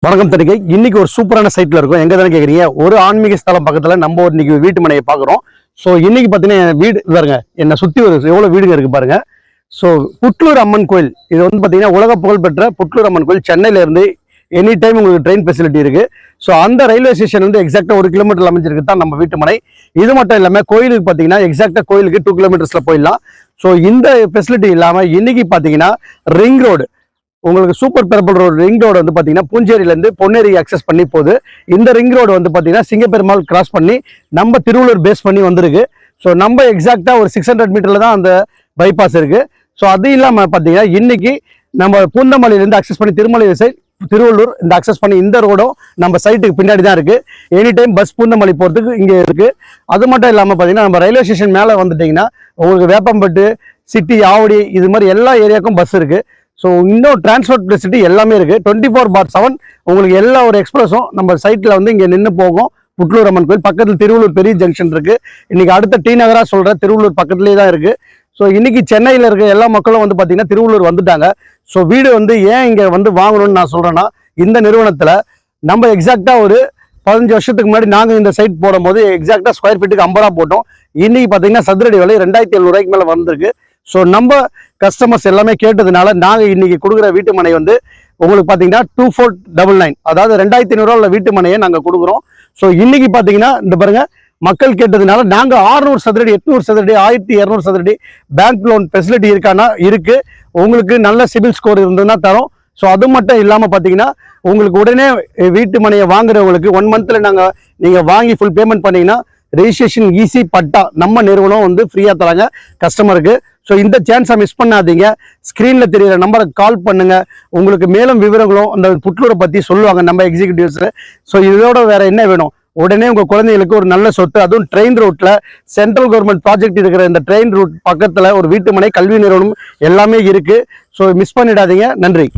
வணக்கம் தனிகை. இன்னைக்கு ஒரு சூப்பரான சைட்ல இருக்கும். எங்க தானே கேக்குறீங்க? ஒரு ஆன்மீக ஸ்தலம் பக்கத்துல நம்ம இன்னைக்கு வீட்டு மனையை பாக்குறோம். ஸோ இன்னைக்கு பாத்தீங்கன்னா வீடு பாருங்க, என்ன சுத்தி ஒரு எவ்வளவு வீடுங்க இருக்கு பாருங்க. ஸோ புட்லூர் அம்மன் கோயில், இது வந்து பாத்தீங்கன்னா உலக புகழ்பெற்ற புட்லூர் அம்மன் கோயில். சென்னையில இருந்து எனி டைம் உங்களுக்கு ட்ரெயின் ஃபெசிலிட்டி இருக்கு. ஸோ அந்த ரயில்வே ஸ்டேஷன் வந்து எக்ஸாக்டா 1 கிலோமீட்டர் அமைஞ்சிருக்கு தான் நம்ம வீட்டு மனை. இது மட்டும் இல்லாம கோயிலுக்கு பாத்தீங்கன்னா எக்ஸாக்டா கோயிலுக்கு 2 கிலோமீட்டர்ஸ்ல போயிடலாம். ஸோ இந்த ஃபெசிலிட்டி இல்லாம இன்னைக்கு பாத்தீங்கன்னா ரிங் ரோடு, உங்களுக்கு சூப்பர் பெரம்பல் ரோடு ரிங் ரோடு வந்து பாத்தீங்கன்னா பூஞ்சேரியிலேருந்து பொன்னேரி அக்சஸ் பண்ணி போகுது. இந்த ரிங் ரோடு வந்து பாத்தீங்கன்னா சிங்கப்பெருமாள் கிராஸ் பண்ணி நம்ம திருவள்ளூர் பேஸ் பண்ணி வந்திருக்கு. ஸோ நம்ம எக்ஸாக்டா ஒரு 600 மீட்டர்ல தான் அந்த பைபாஸ் இருக்கு. ஸோ அது இல்லாம பாத்தீங்கன்னா இன்னைக்கு நம்ம பூந்தமல்லியிலேருந்து அக்சஸ் பண்ணி திருமலை சைட் திருவள்ளூர் இந்த அக்சஸ் பண்ணி இந்த ரோடும் நம்ம சைட்டுக்கு பின்னாடி தான் இருக்கு. எனி டைம் பஸ் பூந்தமல்லி போறதுக்கு இங்கே இருக்கு. அது மட்டும் இல்லாமல் பார்த்தீங்கன்னா நம்ம ரயில்வே ஸ்டேஷன் மேலே வந்துட்டீங்கன்னா உங்களுக்கு வேப்பம்பட்டு, சிட்டி, ஆவடி, இது மாதிரி எல்லா ஏரியாவுக்கும் பஸ் இருக்கு. ஸோ இன்னும் டிரான்ஸ்போர்ட் ஃபெசிலிட்டி எல்லாமே இருக்கு. 24/7 உங்களுக்கு எல்லா ஒரு எக்ஸ்பிரஸும் நம்ம சைட்டில் வந்து இங்கே நின்று போகும். புட்லூர் அம்மன் கோயில் பக்கத்தில் திருவள்ளூர் பெரிய ஜங்ஷன் இருக்கு. இன்னைக்கு அடுத்த டி நகரா சொல்ற திருவள்ளூர் பக்கத்துலேயே தான் இருக்கு. ஸோ இன்னைக்கு சென்னையில் இருக்க எல்லா மக்களும் வந்து பார்த்தீங்கன்னா திருவள்ளூர் வந்துட்டாங்க. ஸோ வீடு வந்து ஏன் இங்கே வந்து வாங்கணும்னு நான் சொல்றேன்னா, இந்த நிறுவனத்தில் நம்ம எக்ஸாக்டா ஒரு 15 வருஷத்துக்கு முன்னாடி நாங்கள் இந்த சைட் போடும் போது எக்ஸாக்டா ஸ்கொயர் ஃபீட்டுக்கு 50 ரூபா போட்டோம். இன்னைக்கு பார்த்தீங்கன்னா சதுரடி விலை 2700 ரூபாய்க்கு மேலே வந்திருக்கு. ஸோ நம்ம கஸ்டமர்ஸ் எல்லாமே கேட்டதுனால நாங்கள் இன்னைக்கு கொடுக்குற வீட்டு மனை வந்து உங்களுக்கு பார்த்தீங்கன்னா 2499, அதாவது 2500 வீட்டு மனையை நாங்கள் கொடுக்குறோம். ஸோ இன்னைக்கு பார்த்தீங்கன்னா இந்த பாருங்க, மக்கள் கேட்டதுனால நாங்கள் 600 சதுரடி, 800 சதுரடி, 1200 சதுரடி பேங்க் லோன் ஃபெசிலிட்டி இருக்கானா இருக்கு. உங்களுக்கு நல்ல சிபில் ஸ்கோர் இருந்ததுன்னா தரோம். ஸோ அது மட்டும் இல்லாமல் பார்த்தீங்கன்னா உங்களுக்கு உடனே வீட்டு மனையை வாங்குறவங்களுக்கு 1 மந்த்ல நீங்கள் வாங்கி ஃபுல் பேமெண்ட் பண்ணீங்கன்னா ரெஜிஸ்ட்ரேஷன் ஈஸி பட்டா நம்ம நிறுவனம் வந்து ஃப்ரீயாக தராங்க கஸ்டமருக்கு. ஸோ இந்த சான்ஸை மிஸ் பண்ணாதீங்க. ஸ்க்ரீனில் தெரியிற நம்பருக்கு கால் பண்ணுங்க. உங்களுக்கு மேலும் விவரங்களும் அந்த புட்லூரை பற்றி சொல்லுவாங்க நம்ம எக்ஸிக்யூட்டிவ்ஸ். ஸோ இதோட வேற என்ன வேணும்? உடனே உங்கள் குழந்தைகளுக்கு ஒரு நல்ல சொத்து, அதுவும் ட்ரெயின் ரூட்டில் சென்ட்ரல் கவர்மெண்ட் ப்ராஜெக்ட் இருக்கிற இந்த ட்ரெயின் ரூட் பக்கத்தில் ஒரு வீட்டு மனை, கல்வி நிறுவனம் எல்லாமே இருக்கு. ஸோ மிஸ் பண்ணிடாதீங்க. நன்றி.